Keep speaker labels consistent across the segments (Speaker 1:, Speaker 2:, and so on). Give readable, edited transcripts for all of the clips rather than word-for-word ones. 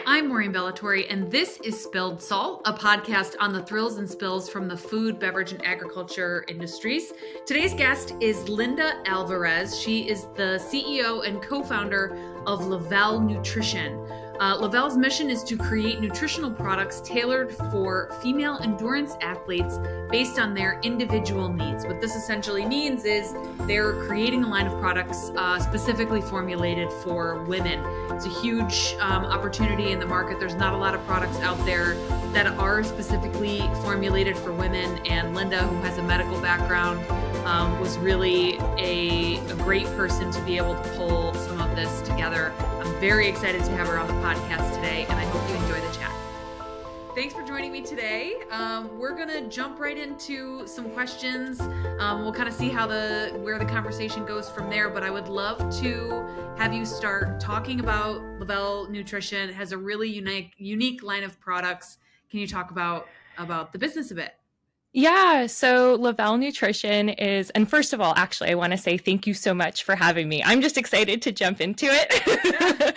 Speaker 1: I'm Maureen Ballatori, and this is Spilled Salt, a podcast on the thrills and spills from the food, beverage, and agriculture industries. Today's guest is Linda Alvarez. She is the CEO and co-founder of Levelle Nutrition. Levelle's mission is to create nutritional products tailored for female endurance athletes based on their individual needs. What this essentially means is they're creating a line of products specifically formulated for women. It's a huge opportunity in the market. There's not a lot of products out there that are specifically formulated for women, and Linda, who has a medical background, was really a great person to be able to pull some of this together. I'm very excited to have her on the podcast today, and I hope you enjoy the chat. Thanks for joining me today. We're gonna jump right into some questions. We'll kind of see how where the conversation goes from there, but I would love to have you start talking about Levelle Nutrition. It has a really unique line of products. Can you talk about the business a bit?
Speaker 2: Yeah, so Levelle Nutrition is, and first of all, actually, I want to say thank you so much for having me. I'm just excited to jump into it.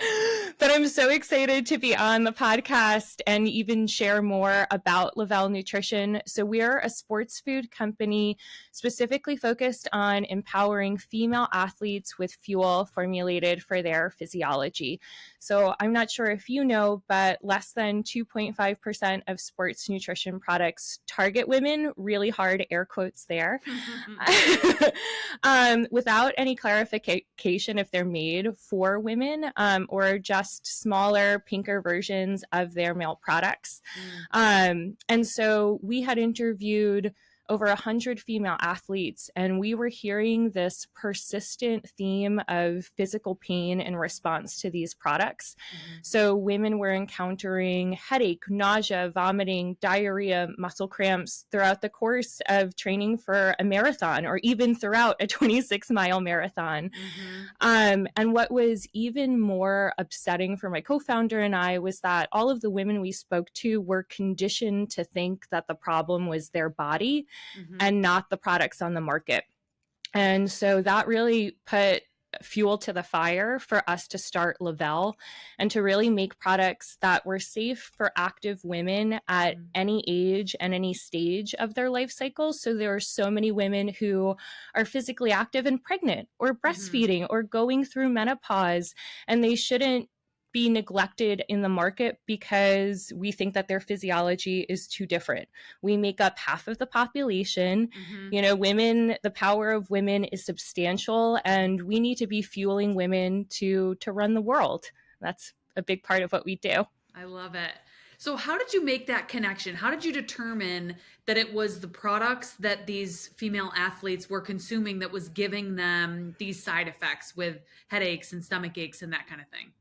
Speaker 2: But I'm so excited to be on the podcast and even share more about Levelle Nutrition. So we're a sports food company specifically focused on empowering female athletes with fuel formulated for their physiology. So I'm not sure if you know, but less than 2.5% of sports nutrition products target women, really hard air quotes there, without any clarification if they're made for women or just smaller, pinker versions of their male products. And so we had interviewed over 100 female athletes, and we were hearing this persistent theme of physical pain in response to these products. So women were encountering headache, nausea, vomiting, diarrhea, muscle cramps throughout the course of training for a marathon or even throughout a 26-mile marathon. And what was even more upsetting for my co-founder and I was that all of the women we spoke to were conditioned to think that the problem was their body and not the products on the market. And so that really put fuel to the fire for us to start Levelle and to really make products that were safe for active women at any age and any stage of their life cycle. So there are so many women who are physically active and pregnant or breastfeeding or going through menopause, and they shouldn't be neglected in the market because we think that their physiology is too different. We make up half of the population. You know, women, the power of women is substantial, and we need to be fueling women to run the world. That's a big part of what we do.
Speaker 1: I love it. So how did you make that connection? How did you determine that it was the products that these female athletes were consuming that was giving them these side effects with headaches and stomach aches and that kind of thing?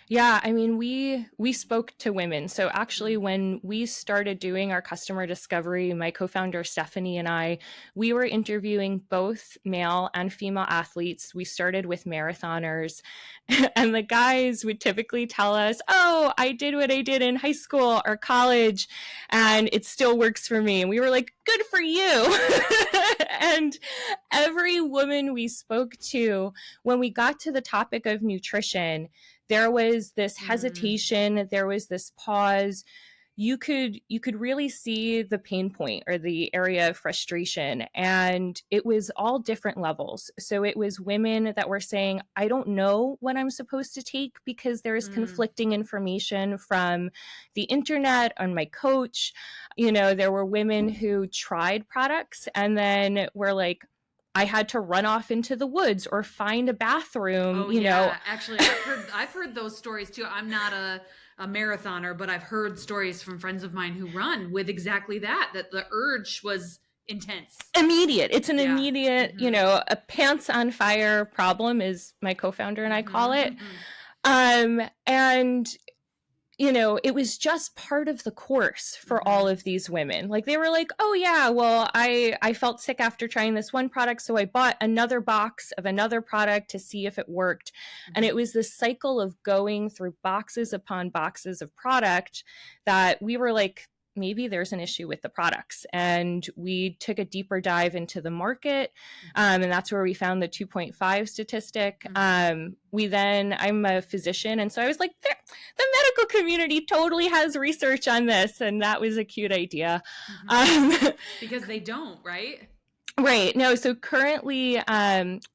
Speaker 2: Yeah, I mean, we spoke to women. So actually, when we started doing our customer discovery, my co-founder Stephanie and I, we were interviewing both male and female athletes. We started with marathoners, and the guys would typically tell us, "Oh, I did what I did in high school or college, and it still works for me." And we were like, "Good for you." And every woman we spoke to, when we got to the topic of nutrition, there was this hesitation, there was this pause. You could really see the pain point or the area of frustration, and it was all different levels. So it was women that were saying, I don't know what I'm supposed to take because there's conflicting information from the internet on my coach. You know, there were women who tried products and then were like, I had to run off into the woods or find a bathroom, you know.
Speaker 1: Actually, I've heard those stories too. I'm not a marathoner, but I've heard stories from friends of mine who run with exactly that the urge was intense.
Speaker 2: Immediate. It's an immediate, you know, a pants on fire problem, is my co-founder and I call it. And you know, it was just part of the course for all of these women. Like, they were like, oh yeah, well, I felt sick after trying this one product, so I bought another box of another product to see if it worked. And it was this cycle of going through boxes upon boxes of product that we were like, maybe there's an issue with the products. And we took a deeper dive into the market. And that's where we found the 2.5 statistic. I'm a physician. And so I was like, the medical community totally has research on this. And that was a cute idea.
Speaker 1: Because they don't, right?
Speaker 2: Right. No, so currently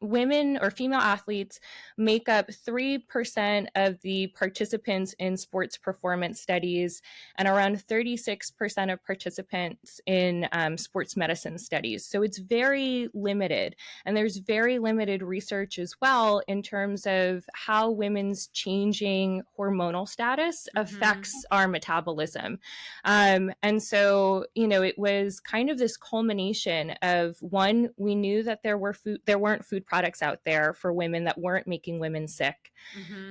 Speaker 2: women or female athletes make up 3% of the participants in sports performance studies and around 36% of participants in sports medicine studies. So it's very limited. And there's very limited research as well in terms of how women's changing hormonal status affects our metabolism. And so, it was kind of this culmination of, one, we knew that there weren't food products out there for women that weren't making women sick.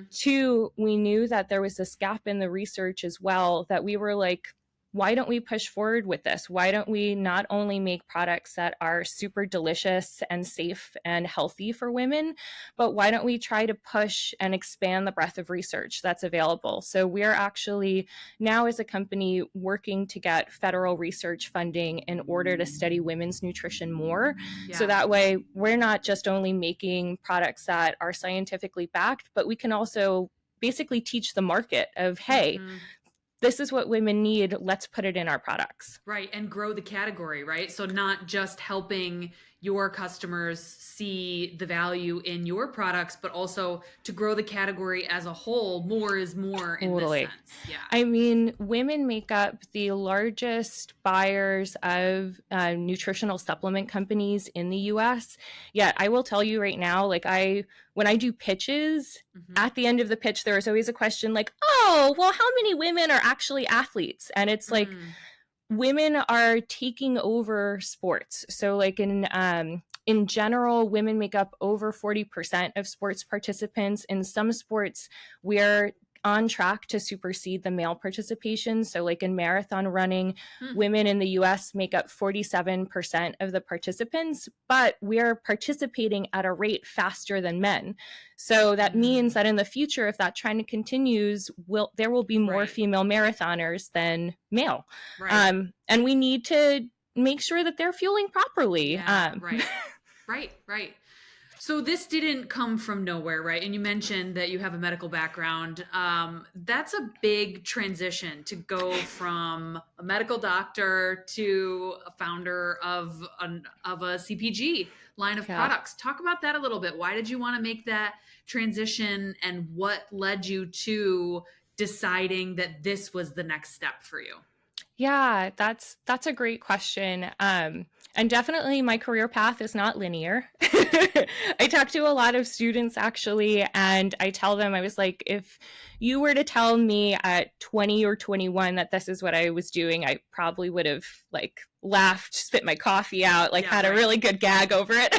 Speaker 2: Two, we knew that there was this gap in the research as well, that we were like, why don't we push forward with this? Why don't we not only make products that are super delicious and safe and healthy for women, but why don't we try to push and expand the breadth of research that's available? So we're actually now as a company working to get federal research funding in order to study women's nutrition more. Yeah. So that way we're not just only making products that are scientifically backed, but we can also basically teach the market of, hey, this is what women need. Let's put it in our products.
Speaker 1: Right. And grow the category, right? So not just helping your customers see the value in your products, but also to grow the category as a whole. More is more in this sense. Yeah.
Speaker 2: I mean, women make up the largest buyers of nutritional supplement companies in the US. Yet I will tell you right now, when I do pitches, at the end of the pitch, there is always a question like, oh, well, how many women are actually athletes? And it's like, women are taking over sports. So in general, women make up over 40% of sports participants. In some sports, we're on track to supersede the male participation. So in marathon running, women in the US make up 47% of the participants, but we're participating at a rate faster than men. So that means that in the future, if that trend continues, there will be more female marathoners than male. Right. And we need to make sure that they're fueling properly.
Speaker 1: Yeah, right. So this didn't come from nowhere, right? And you mentioned that you have a medical background. That's a big transition to go from a medical doctor to a founder of a CPG line of products. Talk about that a little bit. Why did you want to make that transition, and what led you to deciding that this was the next step for you?
Speaker 2: Yeah, that's a great question. And definitely my career path is not linear. I talk to a lot of students actually, and I tell them, I was like, if you were to tell me at 20 or 21 that this is what I was doing, I probably would have laughed, spit my coffee out, had a really good gag over it.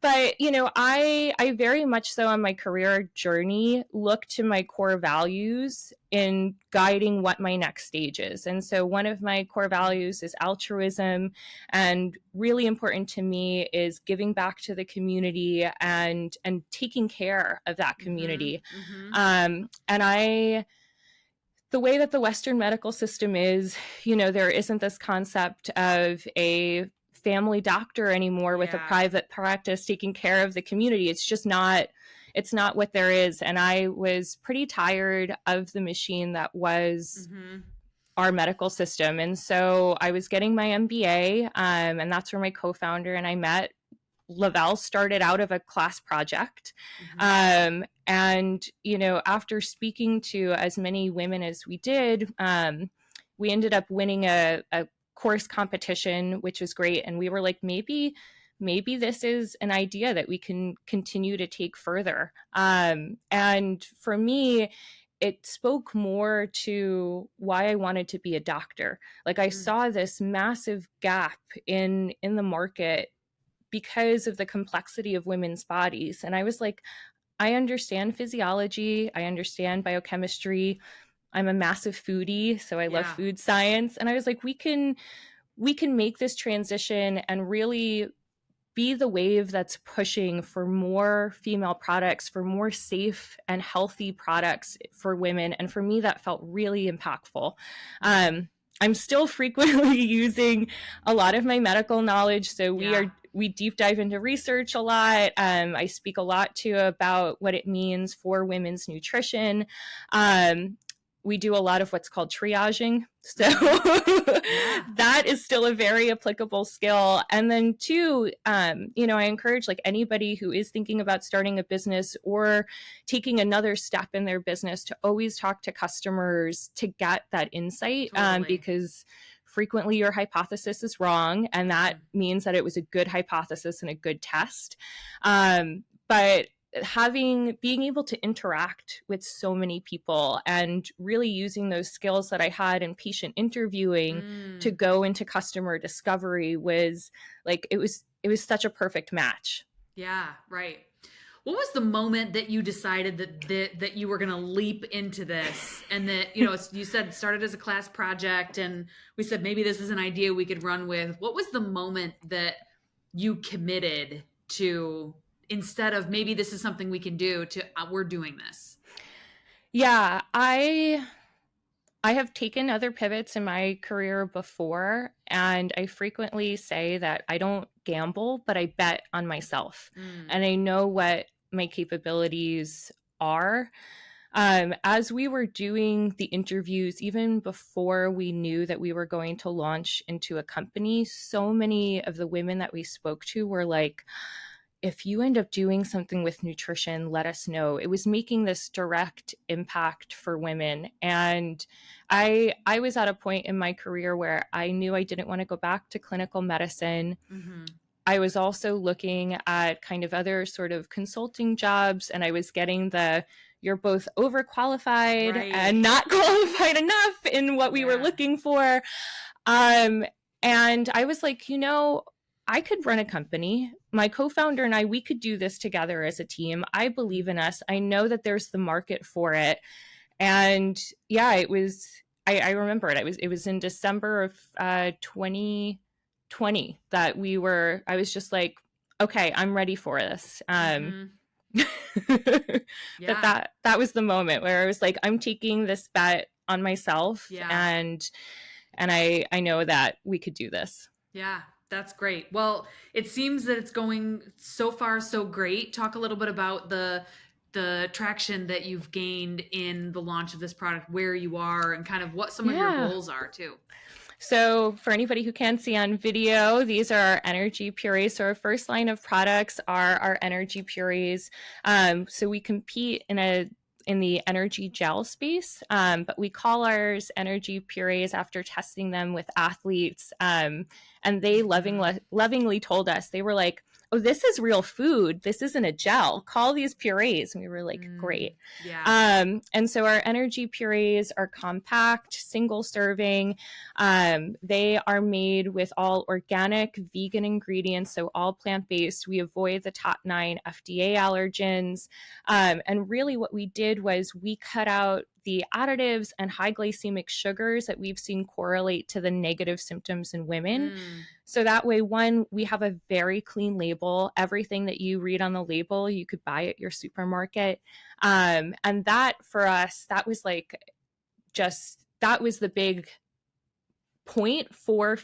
Speaker 2: But, I very much so on my career journey look to my core values in guiding what my next stage is. And so one of my core values is altruism, and really important to me is giving back to the community and taking care of that community. And the way that the Western medical system is, there isn't this concept of a family doctor anymore with a private practice taking care of the community. It's not what there is. And I was pretty tired of the machine that was our medical system. And so I was getting my MBA, and that's where my co-founder and I met. Levelle started out of a class project. And, after speaking to as many women as we did, we ended up winning a course competition, which was great. And we were like, maybe this is an idea that we can continue to take further. And for me, it spoke more to why I wanted to be a doctor. I saw this massive gap in the market because of the complexity of women's bodies. And I was like, I understand physiology, I understand biochemistry, I'm a massive foodie, so I love food science. And I was like, we can make this transition and really be the wave that's pushing for more female products, for more safe and healthy products for women. And for me, that felt really impactful. I'm still frequently using a lot of my medical knowledge. So we deep dive into research a lot. I speak a lot too about what it means for women's nutrition. We do a lot of what's called triaging. So that is still a very applicable skill. And then two, I encourage like anybody who is thinking about starting a business or taking another step in their business to always talk to customers to get that insight, because frequently your hypothesis is wrong. And that means that it was a good hypothesis and a good test. But being able to interact with so many people and really using those skills that I had in patient interviewing to go into customer discovery was like, it was such a perfect match.
Speaker 1: Yeah, right. What was the moment that you decided that you were going to leap into this, and that, you said it started as a class project and we said, maybe this is an idea we could run with. What was the moment that you committed to, instead of maybe this is something we can do, to we're doing this?
Speaker 2: Yeah, I have taken other pivots in my career before, and I frequently say that I don't gamble, but I bet on myself. And I know what my capabilities are. As we were doing the interviews, even before we knew that we were going to launch into a company, so many of the women that we spoke to were like, if you end up doing something with nutrition, let us know. It was making this direct impact for women. And I was at a point in my career where I knew I didn't want to go back to clinical medicine. I was also looking at kind of other sort of consulting jobs, and I was getting you're both overqualified and not qualified enough in what we were looking for. And I was like, I could run a company. My co-founder and I, we could do this together as a team. I believe in us. I know that there's the market for it. And it was, I remember it. It was in December of 2020 that I was just like, okay, I'm ready for this. That was the moment where I was like, I'm taking this bet on myself, and I know that we could do this.
Speaker 1: Yeah, that's great. Well, it seems that it's going so far so great. Talk a little bit about the traction that you've gained in the launch of this product, where you are, and kind of what some of your goals are too.
Speaker 2: So for anybody who can't see on video, these are our energy purees. So our first line of products are our energy purees. So we compete in the energy gel space, but we call ours energy purees after testing them with athletes. And they lovingly told us, they were like, oh, this is real food. This isn't a gel. Call these purees. And we were like, great. And so our energy purees are compact, single serving. They are made with all organic, vegan ingredients, so all plant-based. We avoid the top 9 FDA allergens. And really what we did was we cut out the additives and high glycemic sugars that we've seen correlate to the negative symptoms in women. So that way, one, we have a very clean label. Everything that you read on the label, you could buy at your supermarket. And that for us, that was that was the big point for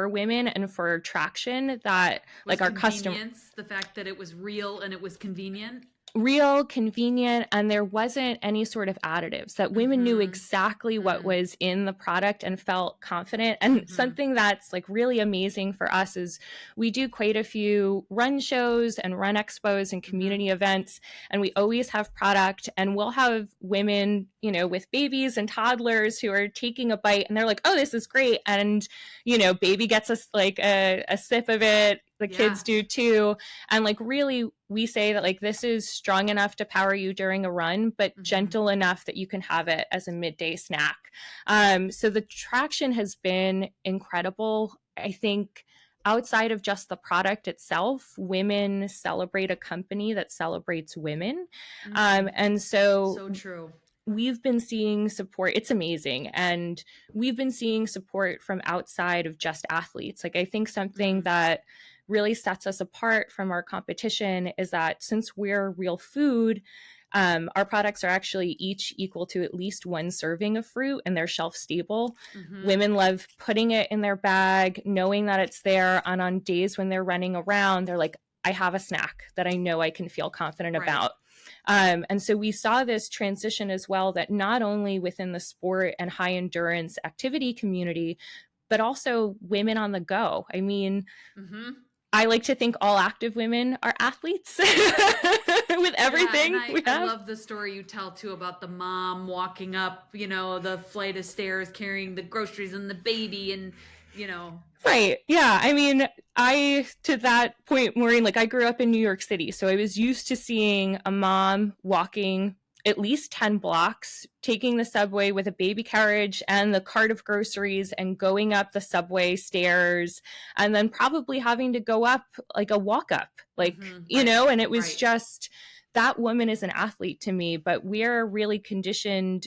Speaker 2: women and for traction, that like our customers,
Speaker 1: the fact that it was real and it was convenient,
Speaker 2: and there wasn't any sort of additives, that women knew exactly what was in the product and felt confident. And something that's like really amazing for us is we do quite a few run shows and run expos and community events, and we always have product, and we'll have women, with babies and toddlers who are taking a bite and they're like, oh, this is great. And, baby gets a sip of it. The kids do too. And really, we say that this is strong enough to power you during a run, but gentle enough that you can have it as a midday snack. So the traction has been incredible. I think outside of just the product itself, women celebrate a company that celebrates women. And so
Speaker 1: true.
Speaker 2: We've been seeing support. It's amazing. And we've been seeing support from outside of just athletes. I think something that really sets us apart from our competition is that since we're real food, our products are actually each equal to at least one serving of fruit, and they're shelf stable. Women love putting it in their bag, knowing that it's there. And on days when they're running around, they're like, I have a snack that I know I can feel confident about. And so we saw this transition as well, that not only within the sport and high endurance activity community, but also women on the go. I mean, I like to think all active women are athletes with everything.
Speaker 1: I love the story you tell too about the mom walking up, the flight of stairs carrying the groceries and the baby and,
Speaker 2: Right. Yeah. I mean, to that point, Maureen, like I grew up in New York City, so I was used to seeing a mom walking at least 10 blocks, taking the subway with a baby carriage and the cart of groceries and going up the subway stairs, and then probably having to go up like a walk up, and it was just, that woman is an athlete to me. But we're really conditioned,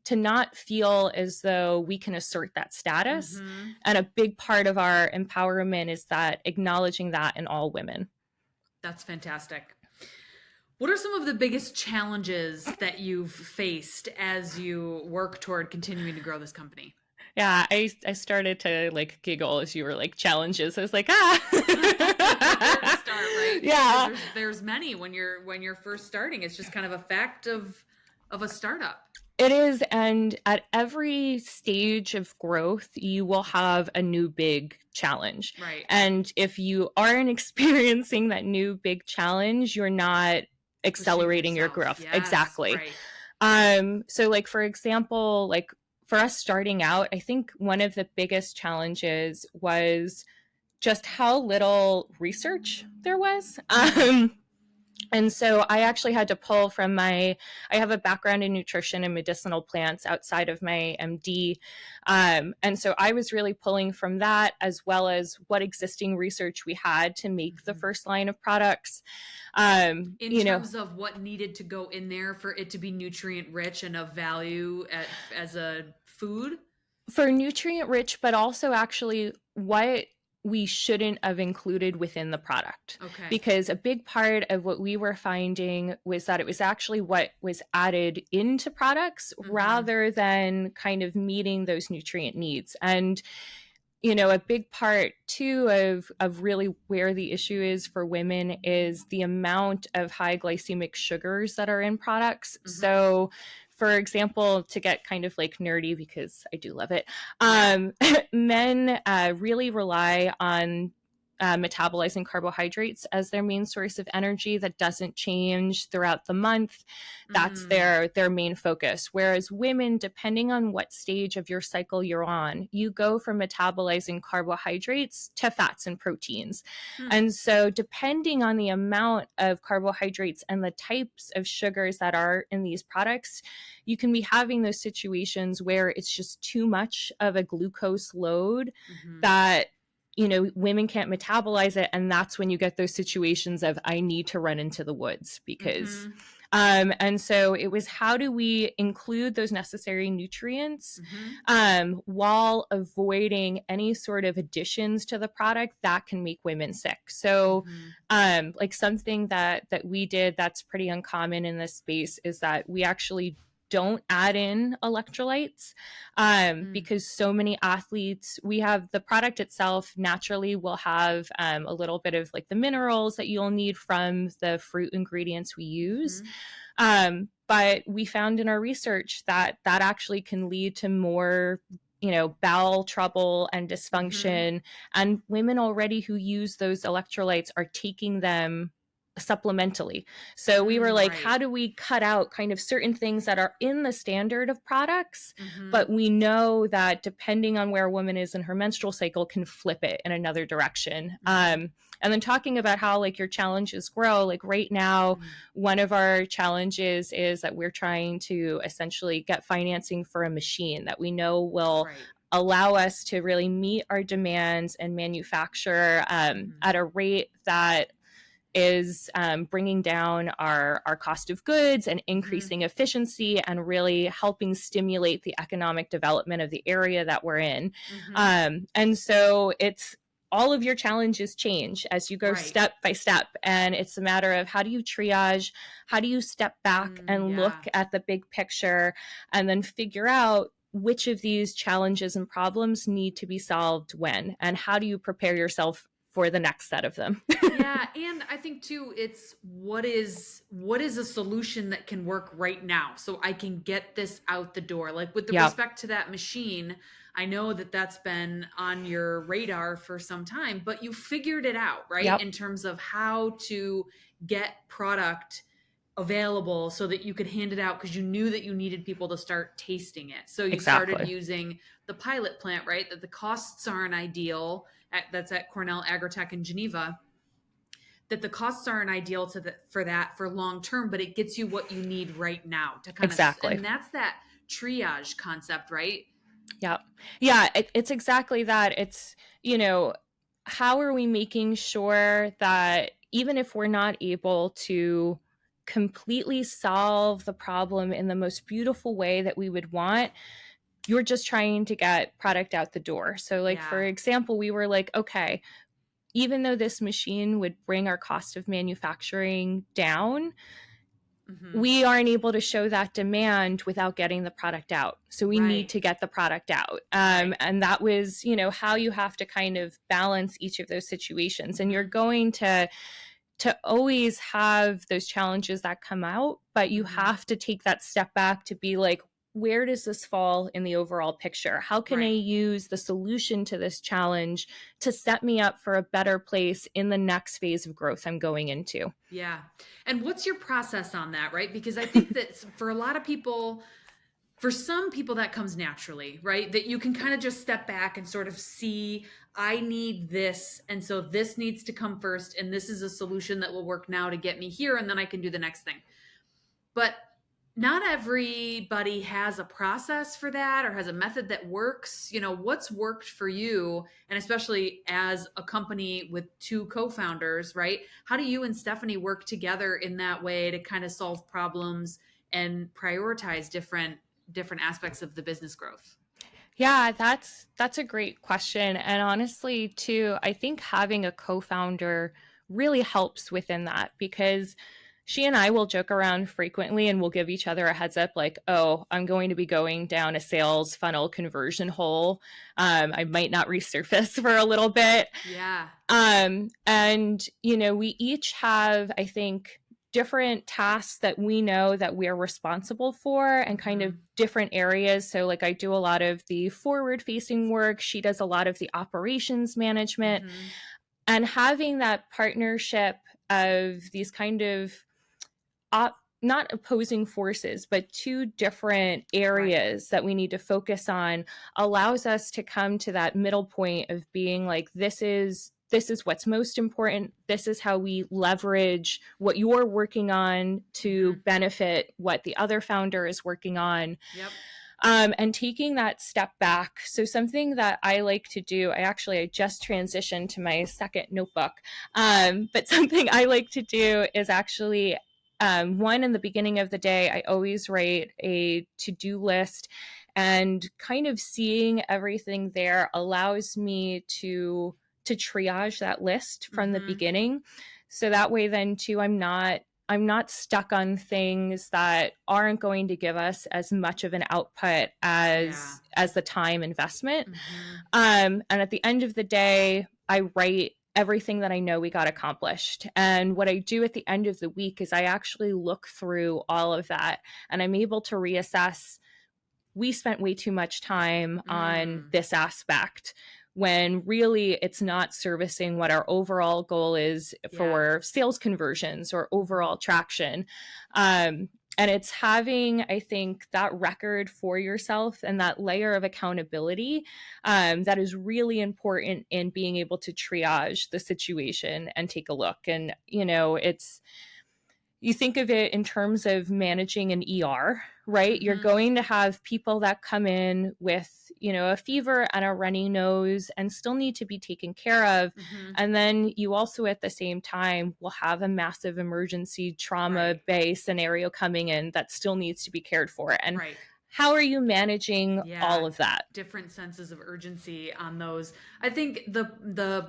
Speaker 2: to not feel as though we can assert that status. And a big part of our empowerment is that acknowledging that in all women.
Speaker 1: That's fantastic. What are some of the biggest challenges that you've faced as you work toward continuing to grow this company?
Speaker 2: Yeah, I started to like giggle as you were like challenges. I was like,
Speaker 1: Start, right?
Speaker 2: Yeah.
Speaker 1: There's many when you're first starting. It's just kind of a fact of a startup.
Speaker 2: It is. And at every stage of growth, you will have a new big challenge.
Speaker 1: Right.
Speaker 2: And if you aren't experiencing that new big challenge, you're not accelerating your growth.
Speaker 1: Yes,
Speaker 2: exactly.
Speaker 1: Right.
Speaker 2: So like, for example, like for us starting out, I think one of the biggest challenges was just how little research there was. And so I actually had to pull from I have a background in nutrition and medicinal plants outside of my MD. And so I was really pulling from that, as well as what existing research we had to make the first line of products.
Speaker 1: In terms of what needed to go in there for it to be nutrient rich and of value as a food?
Speaker 2: For nutrient rich, but also actually what we shouldn't have included within the product.
Speaker 1: Okay.
Speaker 2: Because a big part of what we were finding was that it was actually what was added into products rather than kind of meeting those nutrient needs. And, a big part too of really where the issue is for women is the amount of high glycemic sugars that are in products. So for example, to get kind of like nerdy, because I do love it, men really rely on metabolizing carbohydrates as their main source of energy. That doesn't change throughout the month. That's their main focus. Whereas women, depending on what stage of your cycle you're on, you go from metabolizing carbohydrates to fats and proteins. And so depending on the amount of carbohydrates and the types of sugars that are in these products, you can be having those situations where it's just too much of a glucose load that women can't metabolize it. And that's when you get those situations of, I need to run into the woods because, and so it was, how do we include those necessary nutrients while avoiding any sort of additions to the product that can make women sick? So like something that we did that's pretty uncommon in this space is that we actually don't add in electrolytes because so many athletes, we have the product itself naturally will have a little bit of like the minerals that you'll need from the fruit ingredients we use. But we found in our research that actually can lead to more bowel trouble and dysfunction. And women already who use those electrolytes are taking them supplementally. So we were like, how do we cut out kind of certain things that are in the standard of products, but we know that depending on where a woman is in her menstrual cycle can flip it in another direction. And then talking about how like your challenges grow, like right now, one of our challenges is that we're trying to essentially get financing for a machine that we know will allow us to really meet our demands and manufacture at a rate that is bringing down our cost of goods and increasing efficiency and really helping stimulate the economic development of the area that we're in. And so it's all of your challenges change as you go step by step. And it's a matter of how do you triage, how do you step back and look at the big picture and then figure out which of these challenges and problems need to be solved when, and how do you prepare yourself for the next set of them.
Speaker 1: Yeah. And I think too, it's what is a solution that can work right now so I can get this out the door. Like with the respect to that machine, I know that that's been on your radar for some time, but you figured it out, right? In terms of how to get product available so that you could hand it out because you knew that you needed people to start tasting it. So you started using the pilot plant, right? That the costs aren't ideal. That's at Cornell Agritech in Geneva. That the costs aren't ideal for long term, but it gets you what you need right now to kind of, and that's that triage concept, right?
Speaker 2: Yeah, it's exactly that. It's, how are we making sure that even if we're not able to completely solve the problem in the most beautiful way that we would want, you're just trying to get product out the door. So like, for example, we were like, okay, even though this machine would bring our cost of manufacturing down, we aren't able to show that demand without getting the product out. So we need to get the product out. And that was, how you have to kind of balance each of those situations. And you're going to always have those challenges that come out, but you have to take that step back to be like, where does this fall in the overall picture? How can I use the solution to this challenge to set me up for a better place in the next phase of growth I'm going into?
Speaker 1: Yeah. And what's your process on that, right? Because I think that for a lot of people, for some people that comes naturally, right? That you can kind of just step back and sort of see, I need this. And so this needs to come first. And this is a solution that will work now to get me here. And then I can do the next thing. But not everybody has a process for that or has a method that works. What's worked for you? And especially as a company with two co-founders, right? How do you and Stephanie work together in that way to kind of solve problems and prioritize different aspects of the business growth?
Speaker 2: Yeah, that's a great question. And honestly, too, I think having a co-founder really helps within that, because she and I will joke around frequently and we'll give each other a heads up like, oh, I'm going to be going down a sales funnel conversion hole. I might not resurface for a little bit.
Speaker 1: Yeah.
Speaker 2: And, we each have, I think, different tasks that we know that we're responsible for and kind of different areas. So like I do a lot of the forward facing work. She does a lot of the operations management, and having that partnership of these kind of not opposing forces, but two different areas that we need to focus on allows us to come to that middle point of being like, this is what's most important. This is how we leverage what you're working on to benefit what the other founder is working on.
Speaker 1: Yep.
Speaker 2: And taking that step back. So something that I like to do, I just transitioned to my second notebook. But something I like to do is actually, one, in the beginning of the day, I always write a to-do list, and kind of seeing everything there allows me to triage that list from the beginning. So that way then too, I'm not stuck on things that aren't going to give us as much of an output as the time investment. And at the end of the day, I write everything that I know we got accomplished. And what I do at the end of the week is I actually look through all of that, and I'm able to reassess, we spent way too much time on this aspect, when really it's not servicing what our overall goal is for sales conversions or overall traction. And it's having, I think, that record for yourself and that layer of accountability that is really important in being able to triage the situation and take a look. And, you think of it in terms of managing an ER, right? You're going to have people that come in with, a fever and a runny nose and still need to be taken care of. And then you also at the same time will have a massive emergency trauma bay scenario coming in that still needs to be cared for. And how are you managing all of that?
Speaker 1: Different senses of urgency on those. I think the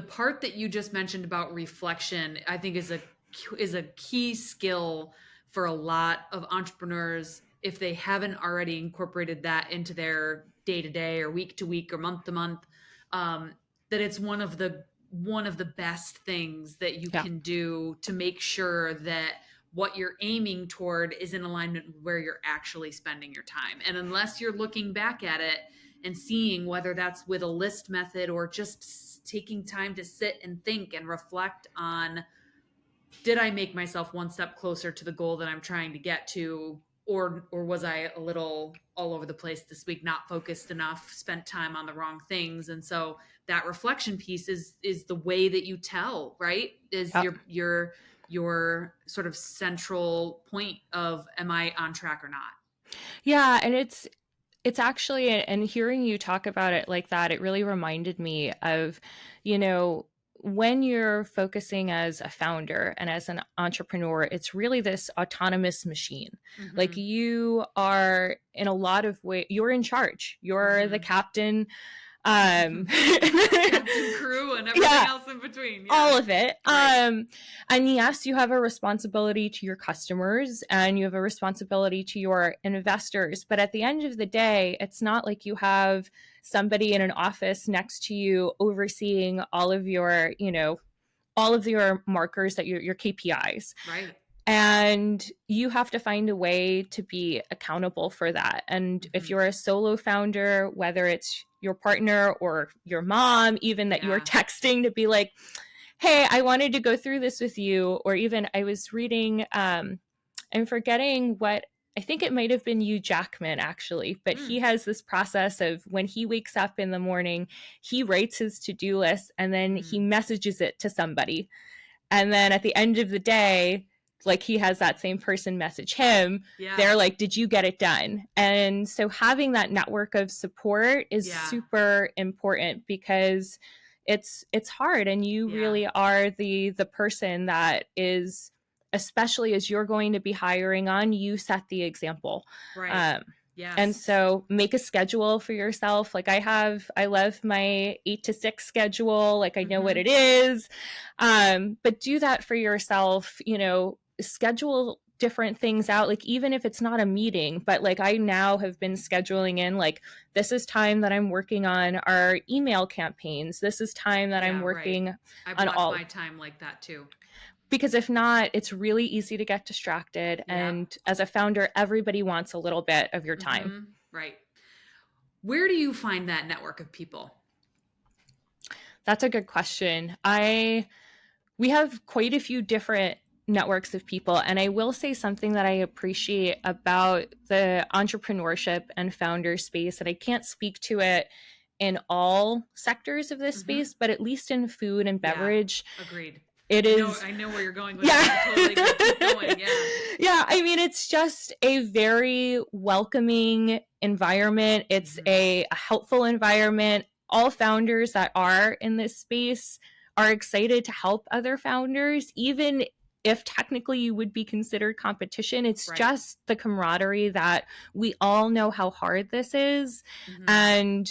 Speaker 1: part that you just mentioned about reflection, I think is a key skill for a lot of entrepreneurs if they haven't already incorporated that into their day to day or week to week or month to month. That it's one of the best things that you can do to make sure that what you're aiming toward is in alignment with where you're actually spending your time. And unless you're looking back at it and seeing whether that's with a list method or just taking time to sit and think and reflect on, did I make myself one step closer to the goal that I'm trying to get to? Or was I a little all over the place this week, not focused enough, spent time on the wrong things? And so that reflection piece is the way that you tell, right? Is your sort of central point of, am I on track or not?
Speaker 2: Yeah. And it's actually, and hearing you talk about it like that, it really reminded me of, when you're focusing as a founder and as an entrepreneur, it's really this autonomous machine.
Speaker 1: Mm-hmm.
Speaker 2: Like you are in a lot of ways, you're in charge. You're the captain.
Speaker 1: Captain, crew, and everything else in between.
Speaker 2: All of it.
Speaker 1: Right.
Speaker 2: And yes, you have a responsibility to your customers and you have a responsibility to your investors. But at the end of the day, it's not like you have somebody in an office next to you overseeing all of your, all of your markers, that your KPIs.
Speaker 1: Right.
Speaker 2: And you have to find a way to be accountable for that. And if you're a solo founder, whether it's your partner or your mom, even that you're texting to be like, hey, I wanted to go through this with you. Or even I was reading, I'm forgetting what, I think it might have been Hugh Jackman actually, but he has this process of when he wakes up in the morning, he writes his to-do list and then he messages it to somebody. And then at the end of the day, like he has that same person message him. They're like, did you get it done? And so having that network of support is super important because it's hard. And you really are the person that is, especially as you're going to be hiring on, you set the example.
Speaker 1: Right.
Speaker 2: And so make a schedule for yourself. Like I love my 8 to 6 schedule. Like I know what it is. But do that for yourself, schedule different things out. Like even if it's not a meeting, but like I now have been scheduling in, like, this is time that I'm working on our email campaigns. This is time that I'm working on all
Speaker 1: my time like that too.
Speaker 2: Because if not, it's really easy to get distracted. And as a founder, everybody wants a little bit of your time.
Speaker 1: Right. Where do you find that network of people?
Speaker 2: That's a good question. We have quite a few different networks of people. And I will say something that I appreciate about the entrepreneurship and founder space, and I can't speak to it in all sectors of this space, but at least in food and beverage.
Speaker 1: Agreed.
Speaker 2: I
Speaker 1: know where you're going with that. Totally keep going.
Speaker 2: Yeah. I mean, it's just a very welcoming environment. It's a helpful environment. All founders that are in this space are excited to help other founders, even if technically you would be considered competition. It's just the camaraderie that we all know how hard this is. And,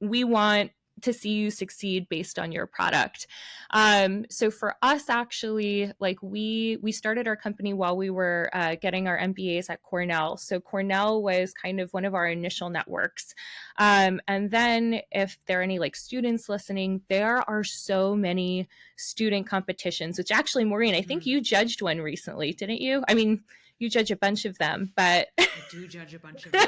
Speaker 2: we want to see you succeed based on your product. So for us, actually, like we started our company while we were getting our MBAs at Cornell. So Cornell was kind of one of our initial networks. And then if there are any like students listening, there are so many student competitions, which actually, Maureen, I think you judged one recently, didn't you? I mean, you judge a bunch of them, but
Speaker 1: I do judge a bunch of them.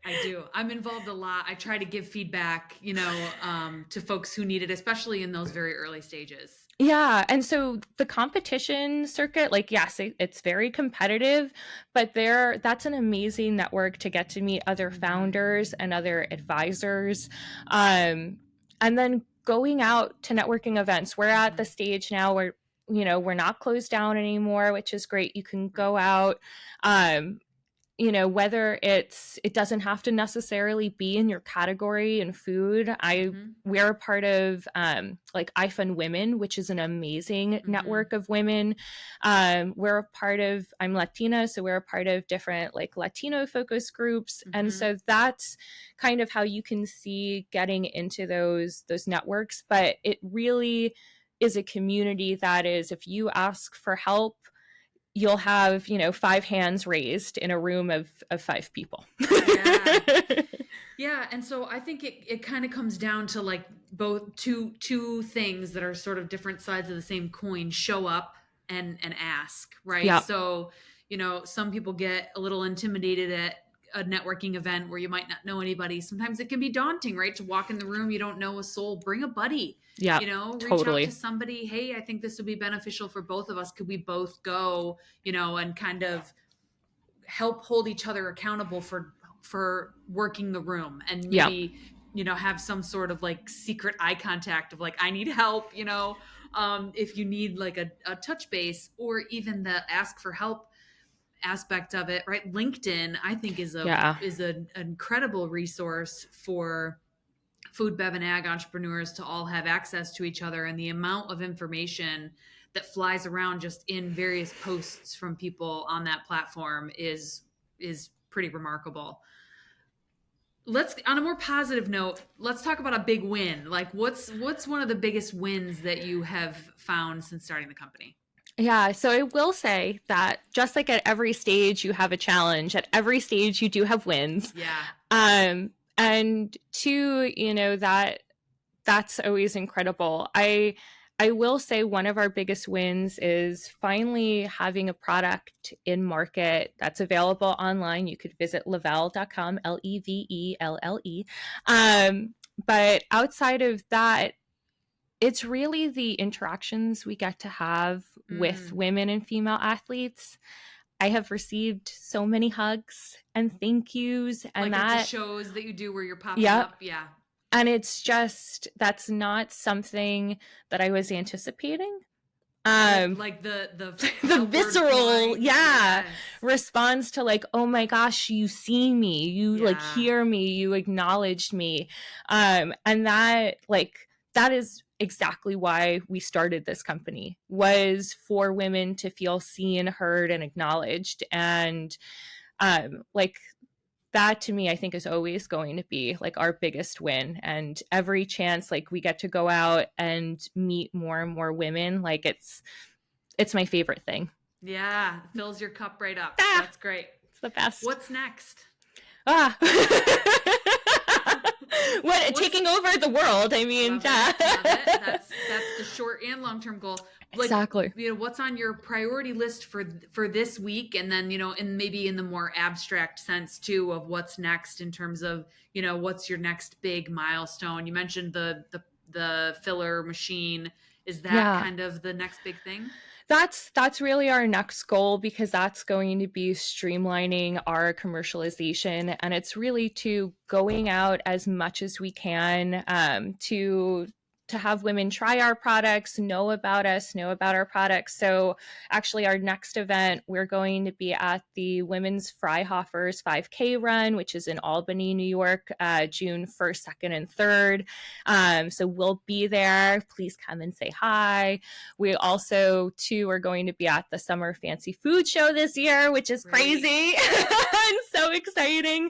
Speaker 1: I do. I'm involved a lot. I try to give feedback, to folks who need it, especially in those very early stages.
Speaker 2: Yeah. And so the competition circuit, like, yes, it's very competitive, but that's an amazing network to get to meet other founders and other advisors. And then going out to networking events. We're at the stage now where we're not closed down anymore, which is great. You can go out. whether it doesn't have to necessarily be in your category in food. We're a part of like I Fund Women, which is an amazing network of women. I'm Latina, so we're a part of different like Latino focus groups. And so that's kind of how you can see getting into those networks. But it really is a community that is, if you ask for help, you'll have 5 hands raised in a room of 5 people.
Speaker 1: Yeah. And so I think it kind of comes down to like both two things that are sort of different sides of the same coin: show up and ask, right?
Speaker 2: Yeah.
Speaker 1: So some people get a little intimidated at a networking event where you might not know anybody. Sometimes it can be daunting, right? To walk in the room, you don't know a soul. Bring a buddy.
Speaker 2: Yeah,
Speaker 1: reach out to somebody. Hey, I think this would be beneficial for both of us. Could we both go, and kind of help hold each other accountable for working the room, and maybe, have some sort of like secret eye contact of like, I need help, if you need like a touch base, or even the ask for help aspect of it, right? LinkedIn, I think is an incredible resource for food, bev, and ag entrepreneurs to all have access to each other. And the amount of information that flies around just in various posts from people on that platform is pretty remarkable. On a more positive note, let's talk about a big win. Like what's one of the biggest wins that you have found since starting the company?
Speaker 2: Yeah, so I will say that just like at every stage you have a challenge, at every stage you do have wins.
Speaker 1: Yeah.
Speaker 2: And two, that's always incredible. I will say one of our biggest wins is finally having a product in market that's available online. You could visit levelle.com, Levelle. But outside of that, it's really the interactions we get to have with women and female athletes. I have received so many hugs and thank yous, and
Speaker 1: like
Speaker 2: that
Speaker 1: at the shows that you do where you're popping up. Yeah.
Speaker 2: And it's just, that's not something that I was anticipating.
Speaker 1: Like the
Speaker 2: visceral, response to like, oh my gosh, you see me, you like hear me, you acknowledged me. And that is exactly why we started this company, was for women to feel seen, heard, and acknowledged. And that to me, I think, is always going to be like our biggest win. And every chance like we get to go out and meet more and more women, like it's my favorite thing.
Speaker 1: Yeah, fills your cup right up. That's great.
Speaker 2: It's the best.
Speaker 1: What's next?
Speaker 2: Taking over the world. I mean,
Speaker 1: love it. That's the short and long-term goal. Like,
Speaker 2: exactly.
Speaker 1: What's on your priority list for this week, and then and maybe in the more abstract sense too of what's next in terms of what's your next big milestone? You mentioned the filler machine. Is that kind of the next big thing?
Speaker 2: That's really our next goal, because that's going to be streamlining our commercialization, and it's really to going out as much as we can to have women try our products, know about us, know about our products. So actually our next event, we're going to be at the Women's Freihofers 5K run, which is in Albany, New York, June 1st, 2nd, and 3rd. So we'll be there. Please come and say hi. We also, too, are going to be at the Summer Fancy Food Show this year, which is crazy and so exciting.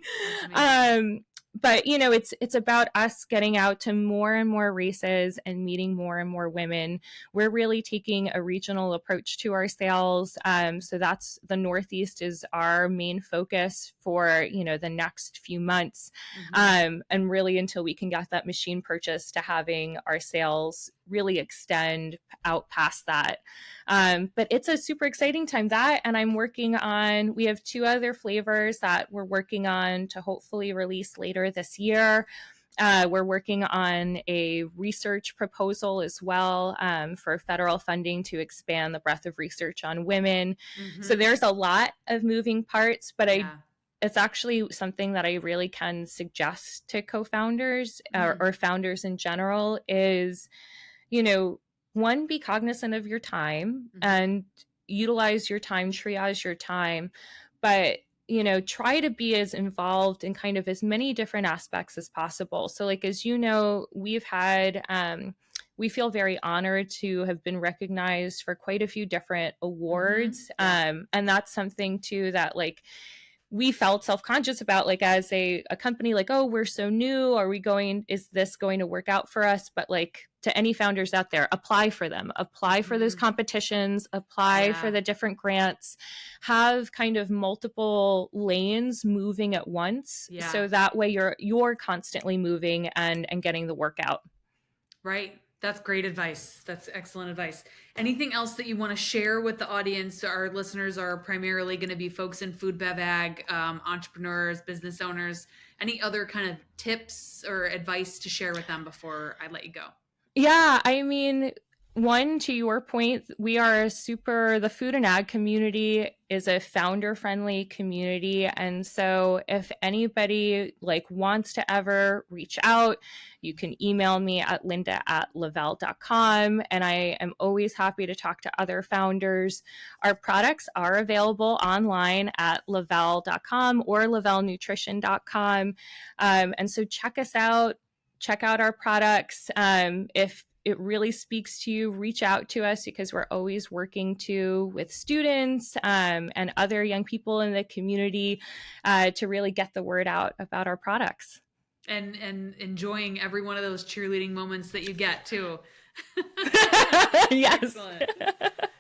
Speaker 2: But it's about us getting out to more and more races and meeting more and more women. We're really taking a regional approach to our sales. So that's the Northeast is our main focus for the next few months, and really until we can get that machine purchased, to having our sales really extend out past that. But it's a super exciting time, and I'm working on, we have 2 other flavors that we're working on to hopefully release later this year. We're working on a research proposal as well for federal funding to expand the breadth of research on women. So there's a lot of moving parts, but it's actually something that I really can suggest to co-founders or founders in general is, one, be cognizant of your time and utilize your time, triage your time. But, try to be as involved in kind of as many different aspects as possible. So like, as you know, we've had, we feel very honored to have been recognized for quite a few different awards. And that's something too that like we felt self-conscious about, like as a company, like, oh, we're so new. Is this going to work out for us? But like to any founders out there, apply for them, apply for those competitions, apply for the different grants, have kind of multiple lanes moving at once. So that way you're constantly moving and getting the work out. Right.
Speaker 1: That's great advice. That's excellent advice. Anything else that you want to share with the audience? Our listeners are primarily going to be folks in food, bev, ag, entrepreneurs, business owners. Any other kind of tips or advice to share with them before I let you go?
Speaker 2: Yeah, I mean, one, to your point, the food and ag community is a founder-friendly community. And so if anybody like wants to ever reach out, you can email me at linda@levelle.com. And I am always happy to talk to other founders. Our products are available online at levelle.com or levellenutrition.com. And so check us out, check out our products. If it really speaks to you, reach out to us, because we're always working with students and other young people in the community to really get the word out about our products.
Speaker 1: And enjoying every one of those cheerleading moments that you get too.
Speaker 2: Yes.
Speaker 1: Excellent.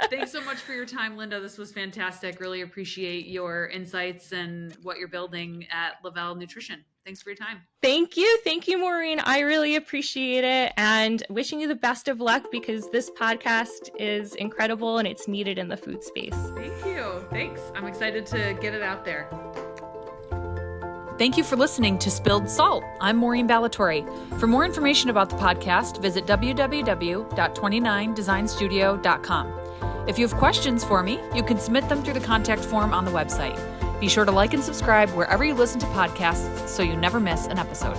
Speaker 1: Thanks so much for your time, Linda. This was fantastic. Really appreciate your insights and what you're building at Levelle Nutrition. Thanks for your time.
Speaker 2: Thank you. Thank you, Maureen. I really appreciate it, and wishing you the best of luck, because this podcast is incredible and it's needed in the food space.
Speaker 1: Thank you. Thanks. I'm excited to get it out there. Thank you for listening to Spilled Salt. I'm Maureen Ballatori. For more information about the podcast, visit www.29designstudio.com. If you have questions for me, you can submit them through the contact form on the website. Be sure to like and subscribe wherever you listen to podcasts so you never miss an episode.